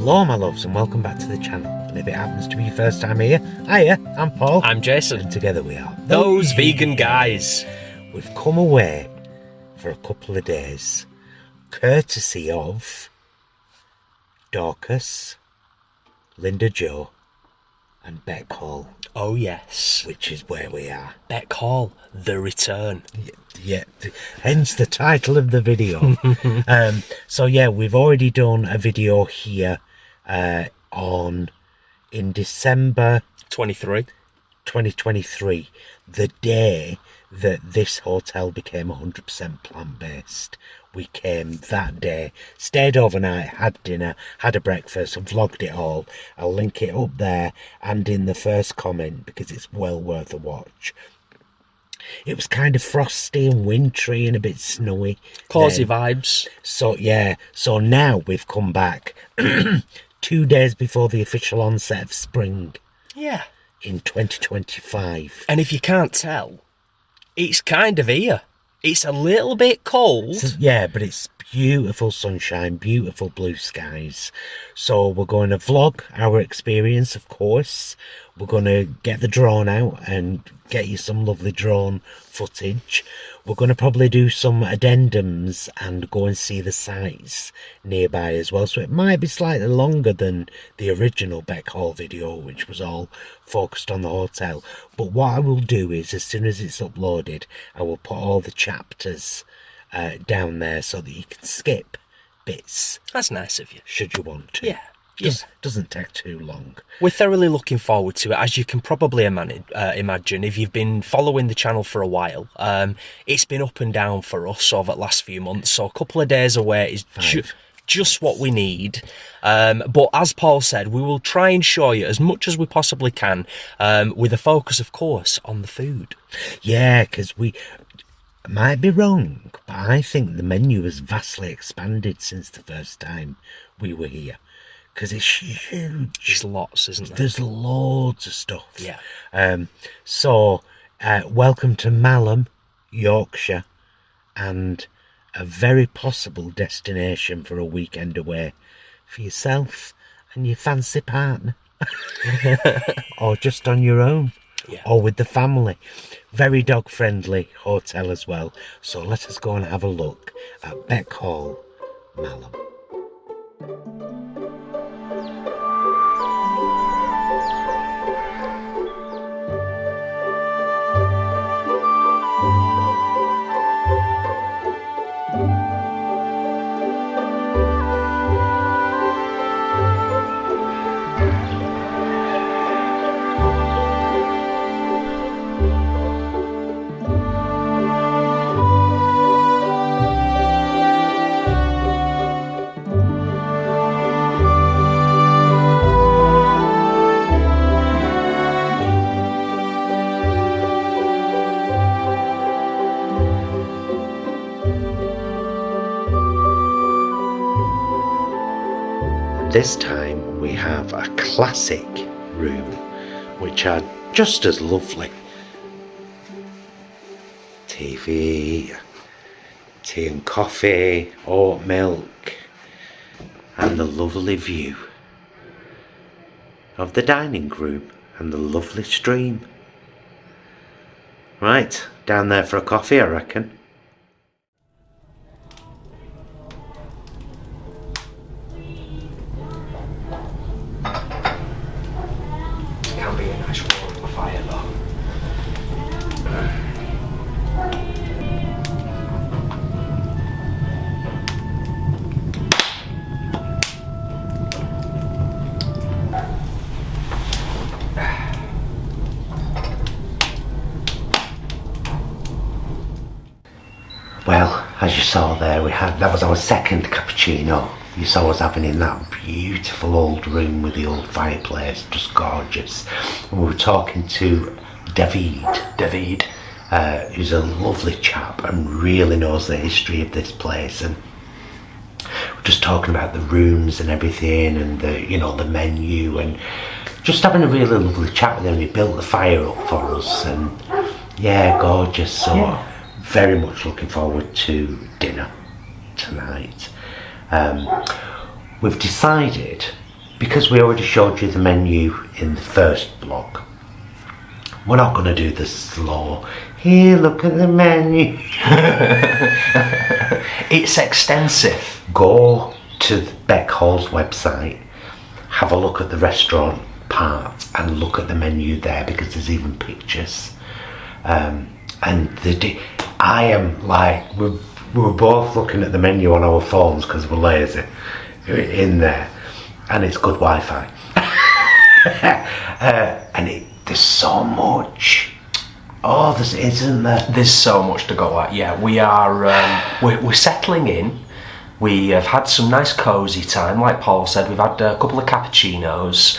Hello my loves and welcome back to the channel. And if it happens to be your first time here, hiya, I'm Paul. I'm Jason. And together we are Those Vegan Guys. We've come away for a couple of days, courtesy of Dorcas, Linda Jo and BECK Hall. Oh yes. Which is where we are. BECK Hall, the return. Yeah, hence the title of the video. So yeah, we've already done a video here in December 2023, the day that this hotel became 100% plant-based. We came that day, stayed overnight, had dinner, had a breakfast and vlogged it all. I'll link it up there and in the first comment because it's well worth a watch. It was kind of frosty and wintry and a bit snowy. Cozy vibes. So yeah, so now we've come back 2 days before the official onset of spring. Yeah. In 2025. And if you can't tell, it's kind of here. It's a little bit cold. Yeah, but it's beautiful sunshine, beautiful blue skies. So we're going to vlog our experience, of course. We're going to get the drone out and get you some lovely drone footage. We're going to probably do some addendums and go and see the sites nearby as well. So it might be slightly longer than the original BECK Hall video, which was all focused on the hotel. But what I will do is, as soon as it's uploaded, I will put all the chapters down there so that you can skip bits. That's nice of you. Should you want to. Yeah. Doesn't take too long. We're thoroughly looking forward to it, as you can probably imagine if you've been following the channel for a while. It's been up and down for us over the last few months, so a couple of days away is just what we need. But as Paul said, we will try and show you as much as we possibly can, with a focus, of course, on the food. Yeah, because we might be wrong, but I think the menu has vastly expanded since the first time we were here. Because it's huge. There's lots, isn't there? There's loads of stuff. Yeah. So, welcome to Malham, Yorkshire, and a very possible destination for a weekend away for yourself and your fancy partner. Or just on your own. Yeah. Or with the family. Very dog-friendly hotel as well. So let us go and have a look at BECK Hall, Malham. This time we have a classic room, which are just as lovely. TV, tea and coffee, oat milk, and the lovely view of the dining room and the lovely stream. Right, down there for a coffee, I reckon. Well, as you saw there, that was our second cappuccino. You saw us having in that beautiful old room with the old fireplace, just gorgeous. And we were talking to David, who's a lovely chap and really knows the history of this place. And we're just talking about the rooms and everything, and the menu, and just having a really lovely chat with him. He built the fire up for us, and yeah, gorgeous. So. Yeah. Very much looking forward to dinner tonight. We've decided because we already showed you the menu in the first vlog, we're not going to do the slow, here, look at the menu. It's extensive. Go to the BECK Hall's website, have a look at the restaurant part and look at the menu there, because there's even pictures. And I am like, we were both looking at the menu on our phones because we're lazy in there, and it's good Wi-Fi. And there's so much. Oh, isn't there? There's so much to go at. Yeah, we are. We're settling in. We have had some nice cosy time, like Paul said. We've had a couple of cappuccinos.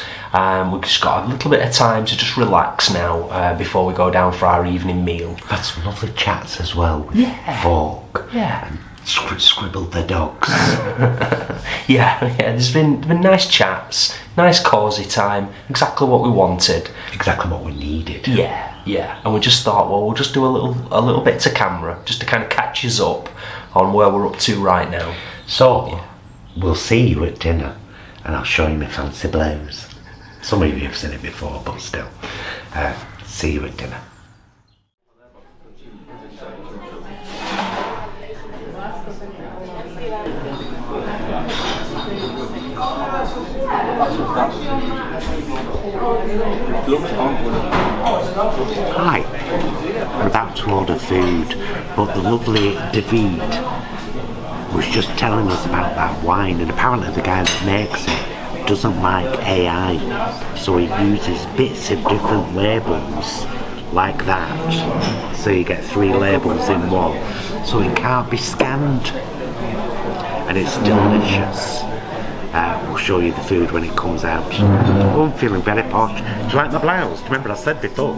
We've just got a little bit of time to just relax now before we go down for our evening meal. We've had some lovely chats as well with folk. Yeah. And scribbled their dogs. yeah. There's been nice chats, nice cosy time. Exactly what we wanted. Exactly what we needed. Yeah. And we just thought, well, we'll just do a little bit to camera, just to kind of catch us up on where we're up to right now. So, we'll see you at dinner, and I'll show you my fancy blouse. Some of you have seen it before, but still. See you at dinner. Hi, we're about to order food, but the lovely David was just telling us about that wine, and apparently the guy that makes it doesn't like AI, so he uses bits of different labels like that, so you get 3 labels in one, so it can't be scanned, and it's delicious. We'll show you the food when it comes out. Oh, I'm feeling very posh. Do you like my blouse? Do you remember I said before?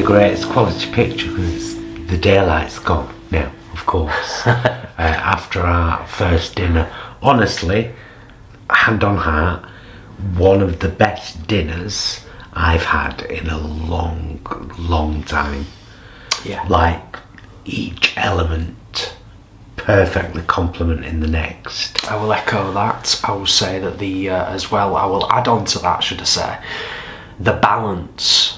Greatest quality picture because the daylight's gone now, of course. After our first dinner, honestly, hand on heart, one of the best dinners I've had in a long time. Yeah. Like each element perfectly complementing the next. I will echo that. I will say that as well, I will add on to that, should I say, the balance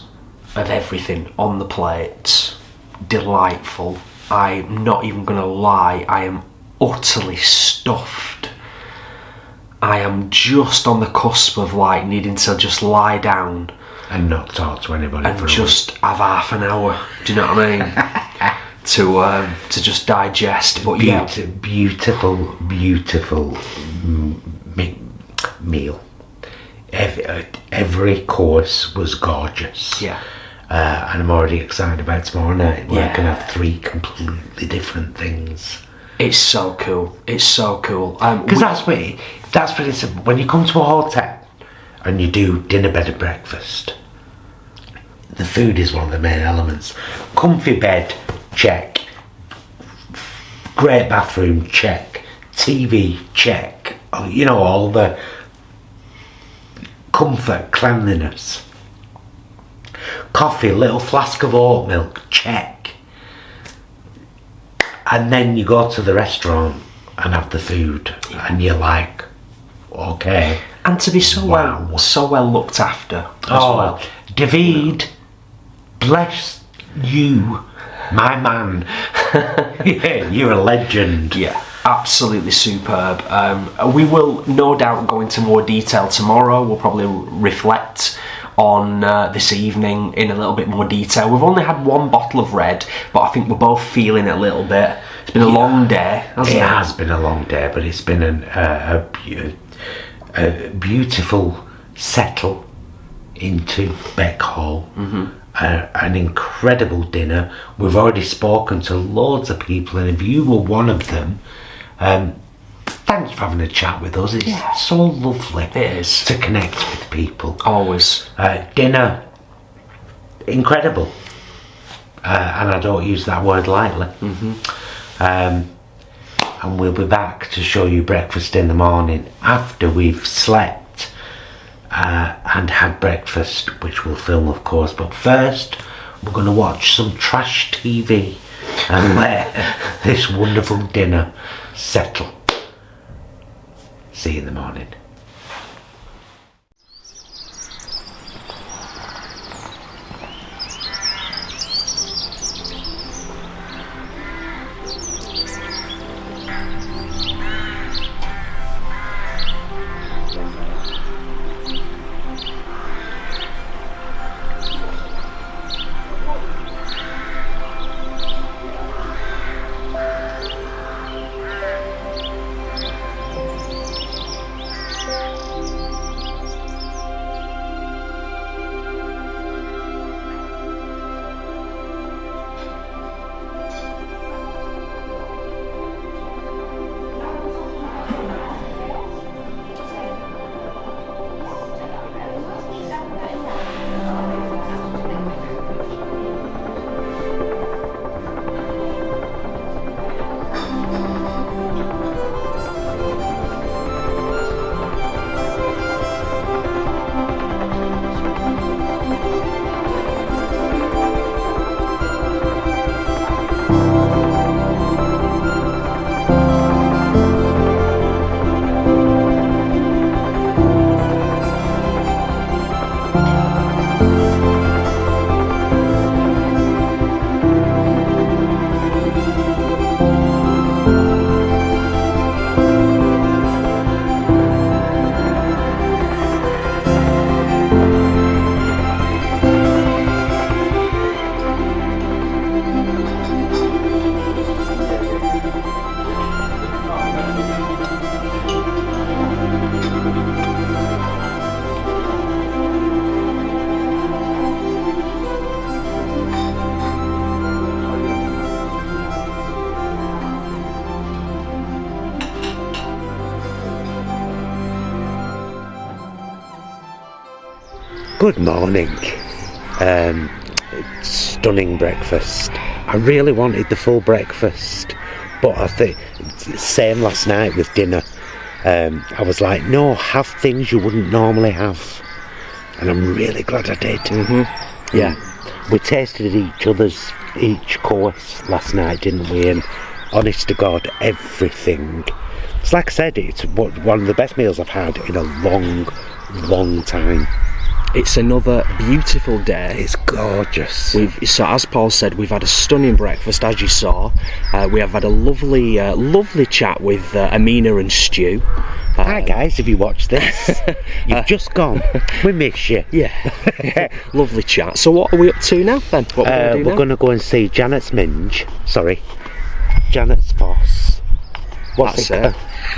of everything on the plate, delightful. I'm not even gonna lie, I am utterly stuffed. I am just on the cusp of like needing to just lie down and not talk to anybody and just have half an hour, do you know what I mean? to just digest. But beautiful meal. Every course was gorgeous. Yeah. And I'm already excited about tomorrow night where I can have 3 completely different things. It's so cool. Because that's what it's. When you come to a hotel and you do dinner, bed and breakfast, the food is one of the main elements. Comfy bed, check. Great bathroom, check. TV, check. You know, all the comfort, cleanliness. Coffee, little flask of oat milk, check. And then you go to the restaurant and have the food, and you're like, okay. And to be so well looked after as well. David, bless you, my man. Yeah, you're a legend. Yeah, absolutely superb. We will no doubt go into more detail tomorrow. We'll probably reflect on this evening in a little bit more detail. We've only had one bottle of red, but I think we're both feeling it a little bit. It's been a long day, hasn't it? It has been a long day, but it's been a beautiful settle into BECK Hall. An incredible dinner. We've already spoken to loads of people, and if you were one of them, thanks for having a chat with us. It's so lovely. It is. To connect with people. Always. Dinner, incredible. And I don't use that word lightly. And we'll be back to show you breakfast in the morning after we've slept and had breakfast, which we'll film, of course. But first, we're going to watch some trash TV and let this wonderful dinner settle. See you in the morning. Good morning. Stunning breakfast. I really wanted the full breakfast, but I think same last night with dinner. I was like, no, have things you wouldn't normally have, and I'm really glad I did. Yeah, we tasted each course last night, didn't we? And honest to God, everything. It's like I said, it's one of the best meals I've had in a long time. It's another beautiful day. It's gorgeous. So as Paul said, we've had a stunning breakfast, as you saw. We have had a lovely chat with Amina and Stu. Hi guys, if you watch this, you've just gone. We miss you. Yeah. Lovely chat. So what are we up to now then? What we're going to go and see Janet's Foss. That's it.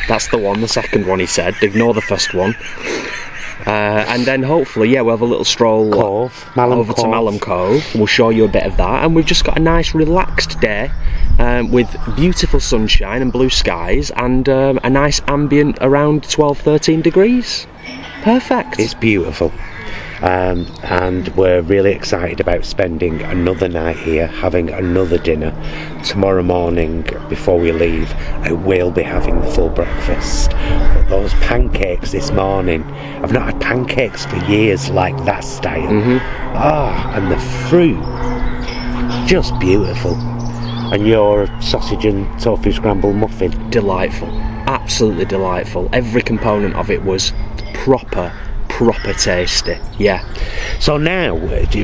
That's the one, the second one he said. Ignore the first one. And then hopefully, we'll have a little stroll over to Malham Cove. We'll show you a bit of that, and we've just got a nice relaxed day with beautiful sunshine and blue skies and a nice ambient around 12-13 degrees. Perfect. It's beautiful. and we're really excited about spending another night here, having another dinner. Tomorrow morning before we leave, I will be having the full breakfast. But those pancakes this morning, I've not had pancakes for years like that style. And the fruit, just beautiful. And your sausage and tofu scrambled muffin, Delightful, absolutely delightful. Every component of it was proper tasty. Yeah. So now,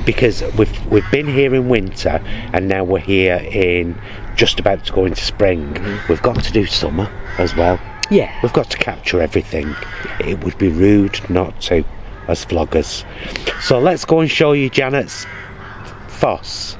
because we've been here in winter and now we're here in just about to go into spring, we've got to do summer as well. Yeah. We've got to capture everything. It would be rude not to, as vloggers. So let's go and show you Janet's Foss.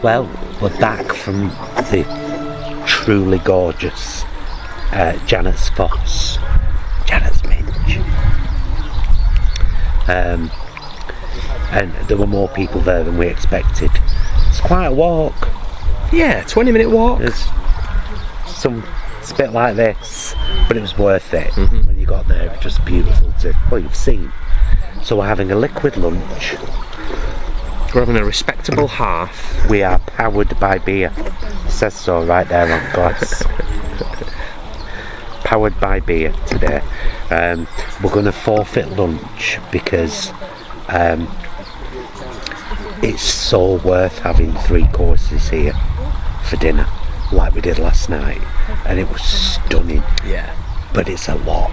Well, we're back from the truly gorgeous Janet's Foss, Janet's Minge. And there were more people there than we expected. It's quite a walk. Yeah, 20-minute walk. It's a bit like this, but it was worth it. When you got there, it was just beautiful well, you've seen. So we're having a liquid lunch. We're having a respectable half. We are powered by beer. It says so right there on glass. Powered by beer today. We're going to forfeit lunch because it's so worth having 3 courses here for dinner, like we did last night, and it was stunning. Yeah. But it's a lot.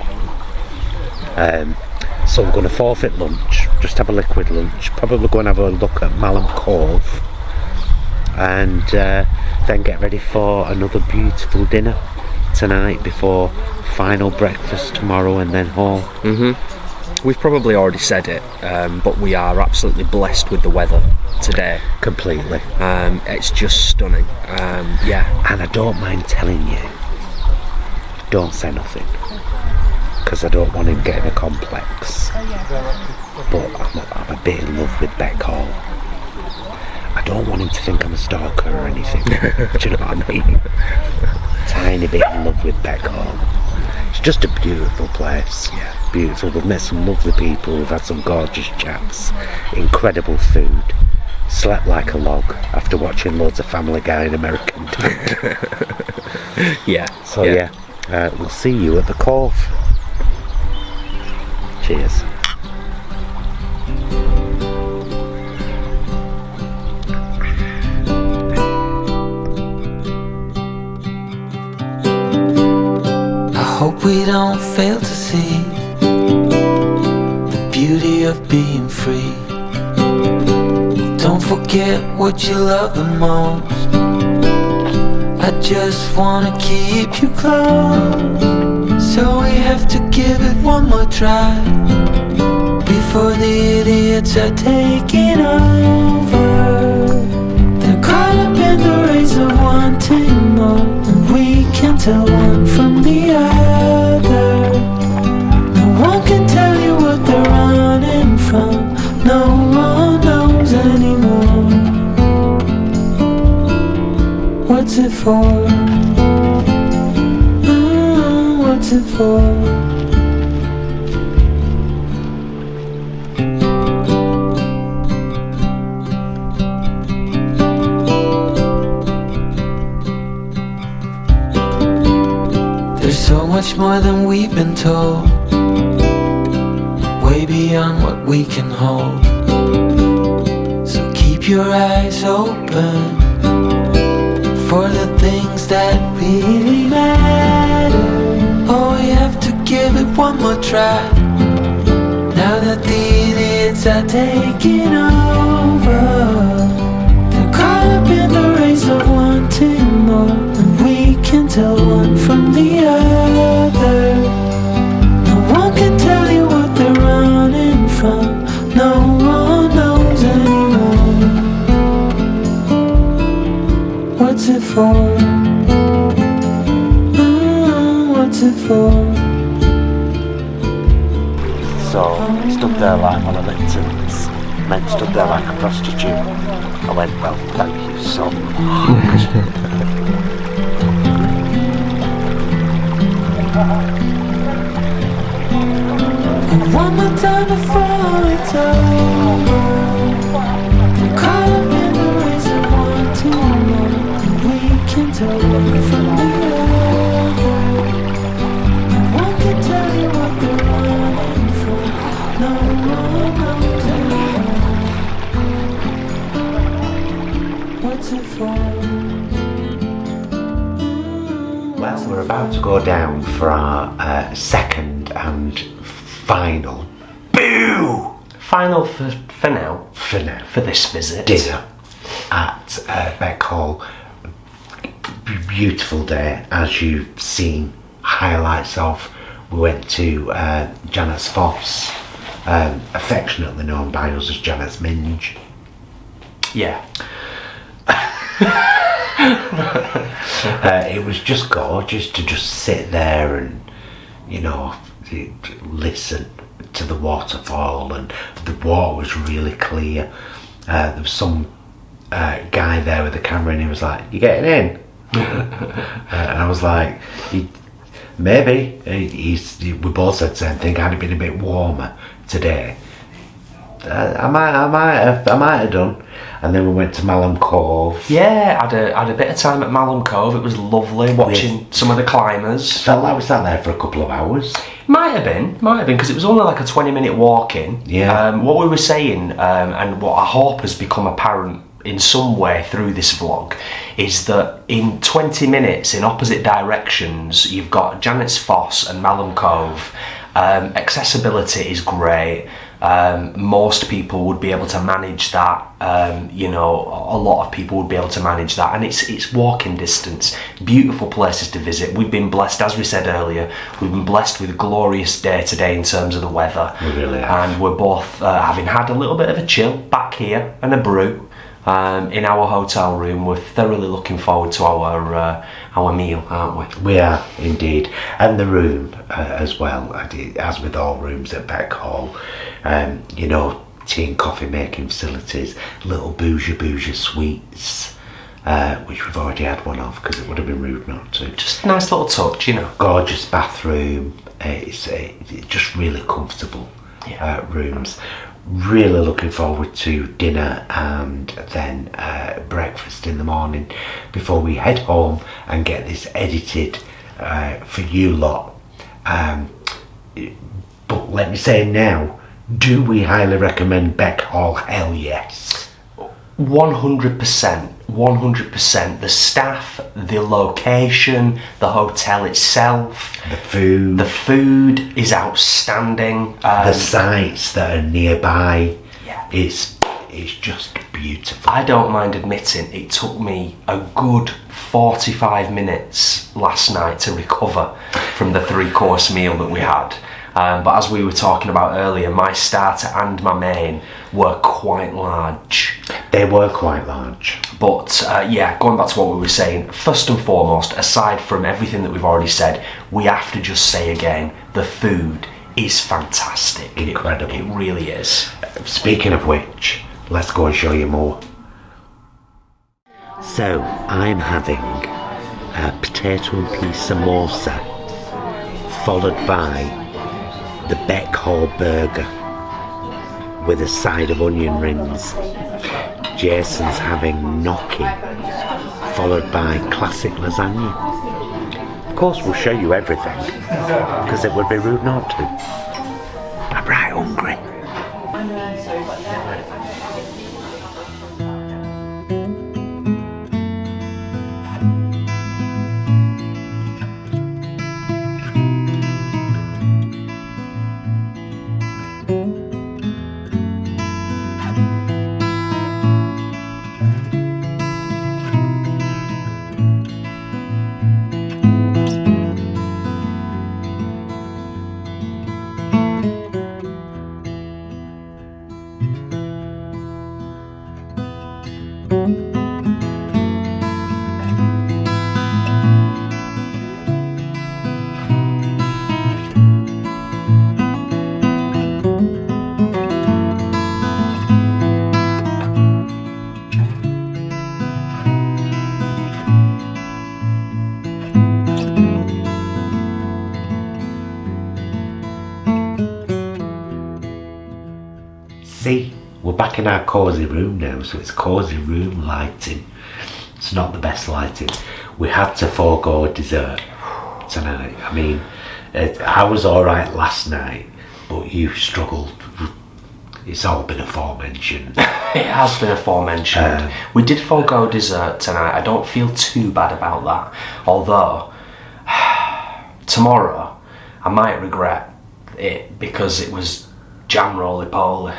So we're going to forfeit lunch, just have a liquid lunch, probably go and have a look at Malham Cove, and then get ready for another beautiful dinner tonight before final breakfast tomorrow and then home. We've probably already said it, but we are absolutely blessed with the weather today. Completely. It's just stunning. Yeah. And I don't mind telling you, don't say nothing. because I don't want him getting a complex. But I'm a bit in love with BECK Hall. I don't want him to think I'm a stalker or anything. Do you know what I mean? Tiny bit in love with BECK Hall. It's just a beautiful place. Yeah. Beautiful. We've met some lovely people. We've had some gorgeous chats. Incredible food. Slept like a log after watching loads of Family Guy and American Dad. Yeah. So yeah, we'll see you at the Cove. Cheers. I hope we don't fail to see the beauty of being free. Don't forget what you love the most. I just wanna keep you close, so we have to give it one more try before the idiots are taking over. They're caught up in the race of wanting more, and we can't tell one from the other. No one can tell you what they're running from. No one knows anymore. What's it for? What's it for? There's so much more than we've been told, way beyond what we can hold. So keep your eyes open for the things that really matter. Oh, you have to give it one more try now that the idiots are taking over. They're caught up in the race of wanting more, and we can tell one from the other. No one can tell you what they're running from. No one knows anymore. What's it for? What's it for? So, stood there like one of Lipton's. Men stood there like a prostitute. I went, well, thank you so much. And one more time before it's over. They're caught up in the race of wanting more, and we can tell one from the other. No one can tell you what they're running from. No one knows anymore. What's it for? Well, we're about to go down for our second and final Final for now. For this visit. Dinner at BECK Hall. Beautiful day, as you've seen highlights of. We went to Janet's Foss, affectionately known by us as Janet's Minge. Yeah. It was just gorgeous to just sit there and, you know, listen to the waterfall, and the water was really clear. There was some guy there with the camera, and he was like, "You getting in?" And I was like, "Maybe." We both said the same thing. Had it been a bit warmer today, I might have done. And then we went to Malham Cove. Yeah, had a bit of time at Malham Cove. It was lovely watching some of the climbers. Felt like we sat there for a couple of hours. Might have been, because it was only like a 20-minute walk in. Yeah. What we were saying, and what I hope has become apparent in some way through this vlog, is that in 20 minutes in opposite directions, you've got Janet's Foss and Malham Cove. Accessibility is great. Most people would be able to manage that. You know, a lot of people would be able to manage that, and it's walking distance. Beautiful places to visit. We've been blessed, as we said earlier, we've been blessed with a glorious day today in terms of the weather. We really have. And we're both having had a little bit of a chill back here and a brew. in our hotel room. We're thoroughly looking forward to our meal, aren't we? We are indeed, and the room as well. As with all rooms at BECK Hall, you know, tea and coffee making facilities, little bougie suites, which we've already had one of because it would have been rude not to. Just a nice little touch, you know. Gorgeous bathroom. It's just really comfortable rooms. Really looking forward to dinner and then breakfast in the morning before we head home and get this edited for you lot. But let me say now, do we highly recommend BECK Hall? Hell yes. 100%. The staff, the location, the hotel itself, the food is outstanding. The sites that are nearby, yeah, it's just beautiful. I don't mind admitting it took me a good 45 minutes last night to recover from the 3-course meal that we had. But as we were talking about earlier, my starter and my main were quite large. They were quite large. But going back to what we were saying, first and foremost, aside from everything that we've already said, we have to just say again, the food is fantastic. Incredible. It really is. Speaking of which, let's go and show you more. So, I'm having a potato and peas samosa, followed by the BECK Hall burger with a side of onion rings. Jason's having gnocchi, followed by classic lasagna. Of course, we'll show you everything, because it would be rude not to. I'm right hungry. See, we're back in our cosy room now, so it's cosy room lighting. It's not the best lighting. We had to forego dessert tonight. I mean, I was alright last night, but you struggled. It's all been aforementioned. It has been aforementioned. We did forego dessert tonight. I don't feel too bad about that. Although, tomorrow, I might regret it because it was jam roly-poly.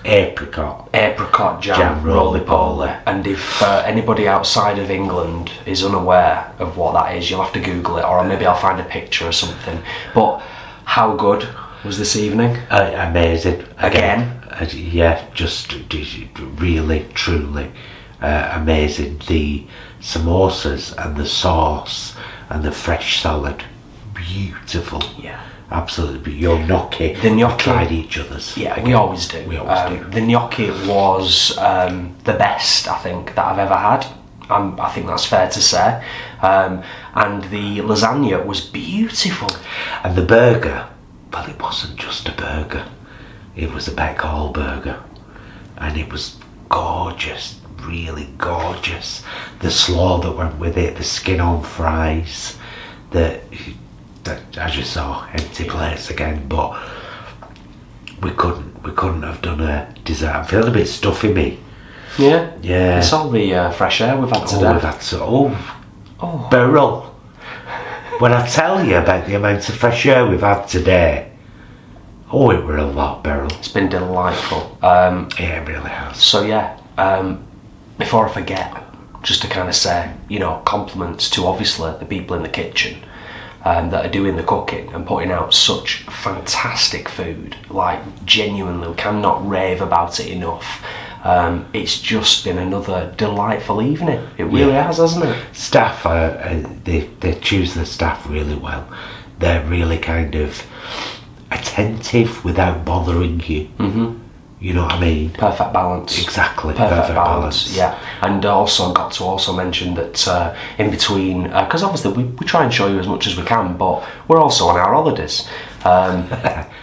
Apricot jam roly-poly. And if anybody outside of England is unaware of what that is, you'll have to Google it, or maybe I'll find a picture or something. But how good was this evening? Amazing. Again? Yeah, just really, truly amazing. The samosas and the sauce and the fresh salad, beautiful. Yeah. Absolutely. Your gnocchi. The gnocchi. Tried each other's. Yeah, we always do. The gnocchi was the best, I think, that I've ever had. I think that's fair to say. And the lasagna was beautiful. And the burger, well, it wasn't just a burger. It was a BECK Hall burger. And it was gorgeous, really gorgeous. The slaw that went with it, the skin on fries, that as you saw, empty plates again, but we couldn't have done a dessert. I'm feeling a bit stuffy, me. Yeah? Yeah. It's all the fresh air we've had today. We've had Beryl. When I tell you about the amount of fresh air we've had today, it were a lot, Beryl. It's been delightful. Yeah, it really has. So yeah, before I forget, just to kind of say, compliments to obviously the people in the kitchen that are doing the cooking and putting out such fantastic food. Like, genuinely, we cannot rave about it enough. It's just been another delightful evening. It really has, hasn't it? Staff, they choose the staff really well. They're really kind of attentive without bothering you. Mm-hmm. You know what I mean? Perfect balance. Exactly. Perfect balance. Yeah. And also got to also mention that in between, because obviously we try and show you as much as we can, but we're also on our holidays.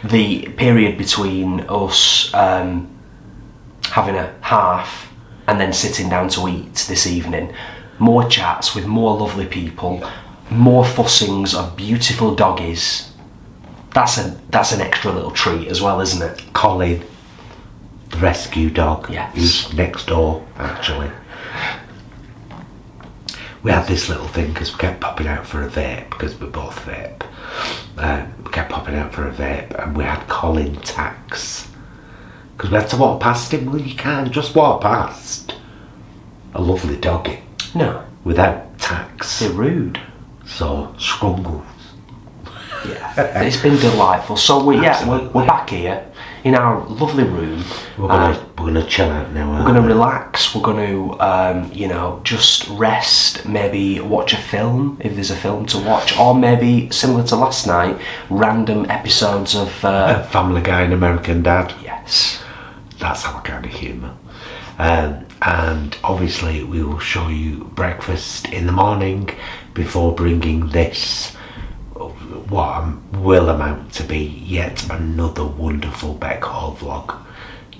The period between us having a half and then sitting down to eat this evening, more chats with more lovely people, more fussings of beautiful doggies. That's an extra little treat as well, isn't it? Colin, the rescue dog, Yes. who's next door, actually. We had this little thing because we kept popping out for a vape, because we both vape. We kept popping out for a vape, and we had Colin tax. Because we had to walk past him. Well, you can't just walk past a lovely doggy No. without tax. They're rude. So, scrungles. Yeah. It's been delightful. So we're back here in our lovely room. We're gonna chill out now. We're going to relax. We're going to, just rest. Maybe watch a film if there's a film to watch, or maybe similar to last night, random episodes of Family Guy and American Dad. Yes. That's our kind of humour. And obviously we will show you breakfast in the morning before bringing this, what will amount to be yet another wonderful BECK haul vlog,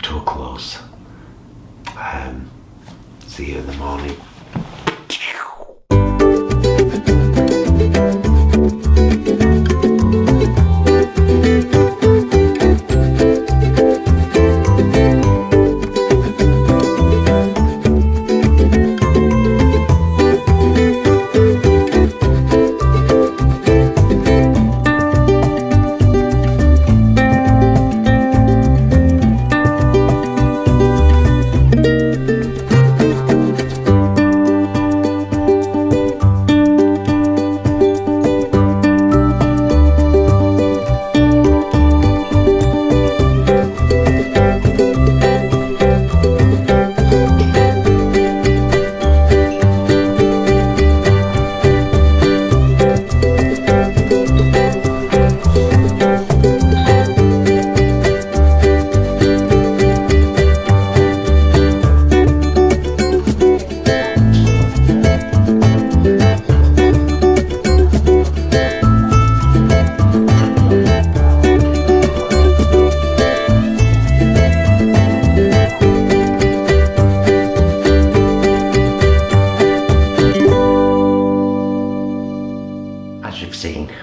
to a close. See you in the morning.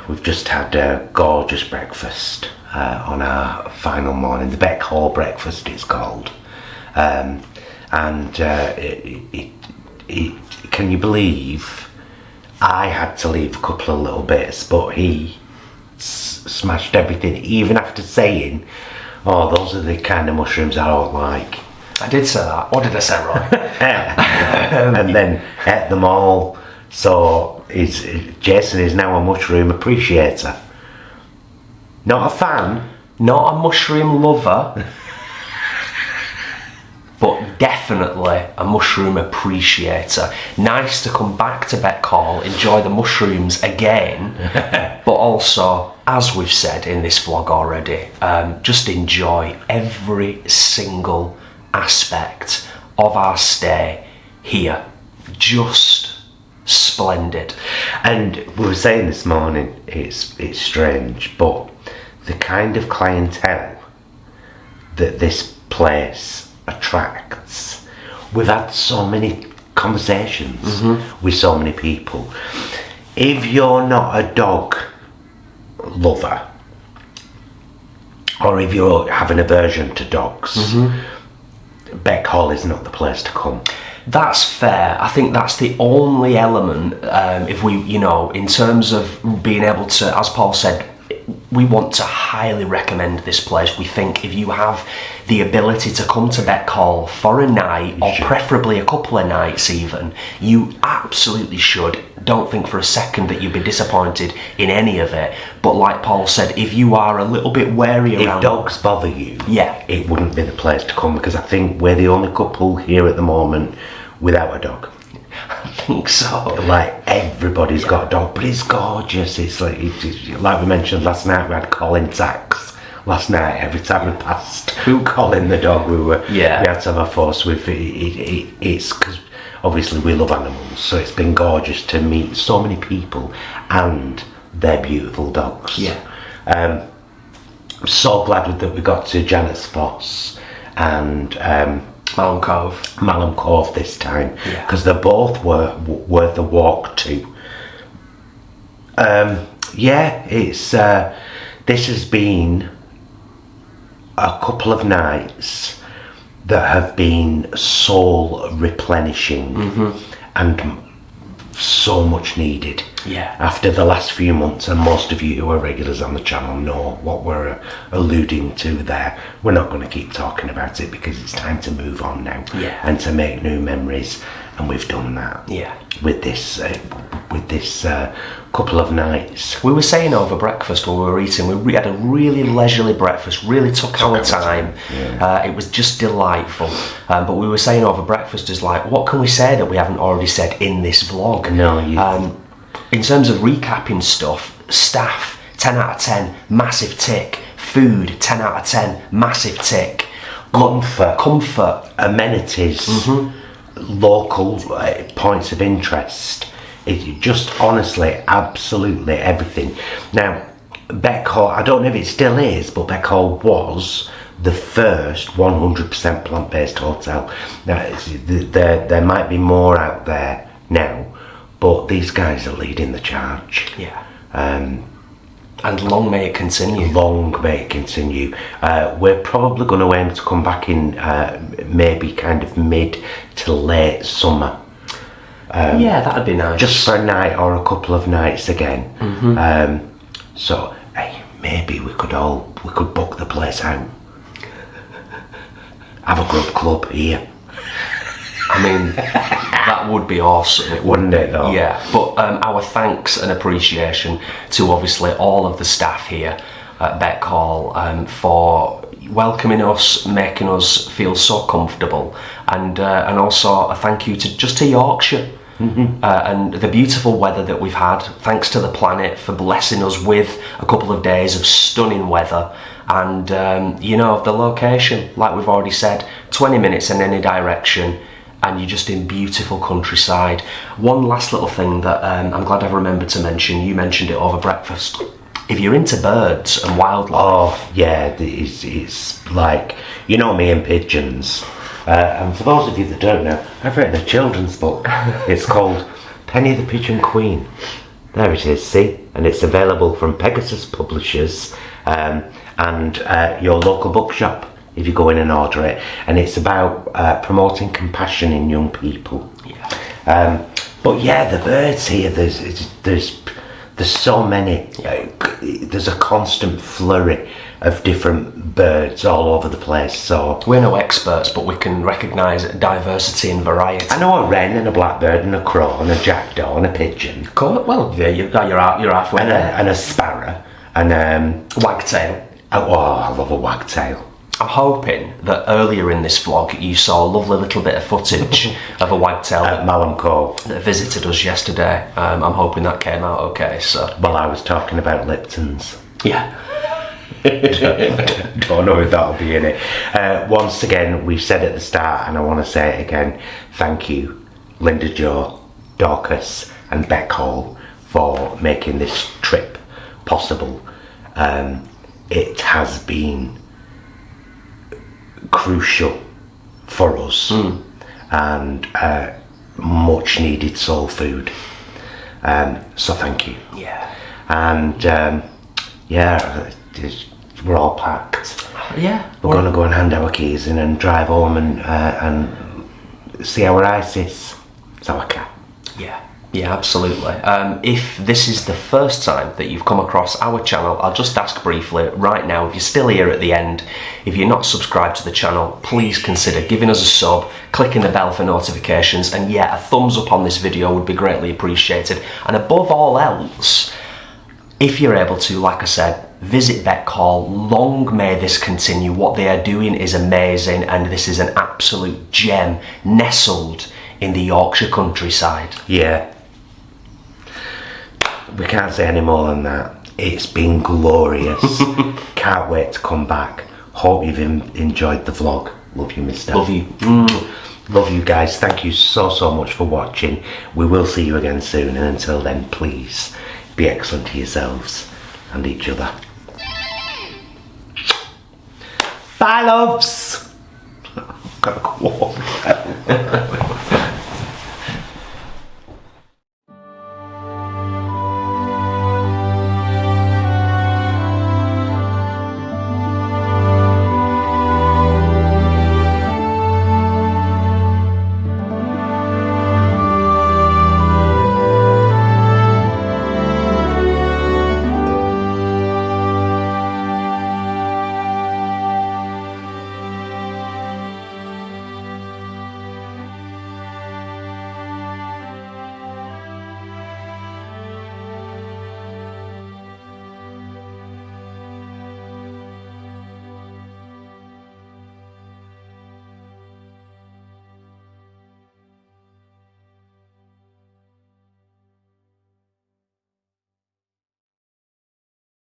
We've just had a gorgeous breakfast on our final morning. The BECK Hall breakfast it's called. Can you believe I had to leave a couple of little bits, but he smashed everything, even after saying, oh, those are the kind of mushrooms I don't like. I did say that. What did I say wrong? And then ate them all. So Jason is now a mushroom appreciator. Not a fan. Not a mushroom lover. But definitely a mushroom appreciator. Nice to come back to BECK Hall, enjoy the mushrooms again, but also, as we've said in this vlog already, just enjoy every single aspect of our stay here. Just splendid. And we were saying this morning, it's strange, but the kind of clientele that this place attracts, we've had so many conversations with so many people. If you're not a dog lover, or if you have an aversion to dogs, BECK Hall is not the place to come. That's fair. I think that's the only element, if we, in terms of being able to, as Paul said, we want to highly recommend this place. We think if you have the ability to come to Beck Hall for a night, or preferably a couple of nights even, you absolutely should. Don't think for a second that you'd be disappointed in any of it. But like Paul said, if you are a little bit wary around... If dogs bother you, yeah, it wouldn't be the place to come, because I think we're the only couple here at the moment without a dog. I think so. Like, everybody's got a dog, but it's gorgeous. It's like we mentioned last night, we had Colin Sachs. Last night, every time we passed Colin the dog, we had to have a Foss with it. It's because obviously we love animals, so it's been gorgeous to meet so many people and their beautiful dogs. Yeah. I'm so glad that we got to Janet's Foss and Malham Cove. Malham Cove this time, because they both were worth a walk to. It's this has been a couple of nights that have been soul replenishing and so much needed. Yeah. After the last few months, and most of you who are regulars on the channel know what we're alluding to there. We're not going to keep talking about it because it's time to move on now and to make new memories, and we've done that. Yeah. With this couple of nights. We were saying over breakfast when we were eating, we had a really leisurely breakfast, really took our time. It was just delightful. But we were saying over breakfast is like, what can we say that we haven't already said in this vlog? No, in terms of recapping stuff, staff, 10 out of 10, massive tick. Food, 10 out of 10, massive tick. Comfort. Amenities. Local points of interest. It just honestly, absolutely everything. Now, Beck Hall, I don't know if it still is, but Beck Hall was the first 100% plant-based hotel. Now, there might be more out there now, but these guys are leading the charge. Yeah. And long may it continue. Long may it continue. We're probably going to aim to come back in maybe kind of mid to late summer. That'd be nice. Just for a night or a couple of nights again. So, hey, maybe we could book the place out. Have a grub club here. I mean, that would be awesome, wouldn't it though? Yeah, but our thanks and appreciation to obviously all of the staff here at Beck Hall for welcoming us, making us feel so comfortable, and also a thank you to Yorkshire and the beautiful weather that we've had. Thanks to the planet for blessing us with a couple of days of stunning weather, and the location, like we've already said, 20 minutes in any direction, and you're just in beautiful countryside. One last little thing that I'm glad I've remembered to mention, you mentioned it over breakfast. If you're into birds and wildlife... it's like, you know me and pigeons. And for those of you that don't know, I've written a children's book. It's called Penny the Pigeon Queen. There it is, see? And it's available from Pegasus Publishers and your local bookshop, if you go in and order it. And it's about promoting compassion in young people. But yeah, the birds here, there's so many. There's a constant flurry of different birds all over the place. So we're no experts, but we can recognise diversity and variety. I know a wren and a blackbird and a crow and a jackdaw and a pigeon. Cool. Well, yeah, you're halfway there. And a sparrow and wagtail. Oh, I love a wagtail. I'm hoping that earlier in this vlog you saw a lovely little bit of footage of a wagtail at Malham Cove that visited us yesterday. I'm hoping that came out okay. So, well, I was talking about Lipton's. Yeah. Don't know if that'll be in it. Once again, we said at the start, and I want to say it again, thank you, Linda Jo, Dorcas and Beck Hall, for making this trip possible. It has been crucial for us and much needed soul food. So thank you. Yeah. And we're all packed. Yeah. We're going to go and hand our keys in and drive home and see our Isis. It's our cat. Yeah. Yeah, absolutely. If this is the first time that you've come across our channel, I'll just ask briefly right now, if you're still here at the end, if you're not subscribed to the channel, please consider giving us a sub, clicking the bell for notifications, and yeah, a thumbs up on this video would be greatly appreciated. And above all else, if you're able to, like I said, visit BECK. Long may this continue. What they are doing is amazing, and this is an absolute gem nestled in the Yorkshire countryside. Yeah. We can't say any more than that. It's been glorious. Can't wait to come back. Hope you've enjoyed the vlog. Love you, mister. Love you. Love you guys. Thank you so much for watching. We will see you again soon, and until then, please be excellent to yourselves and each other. Bye, loves. Gotta go.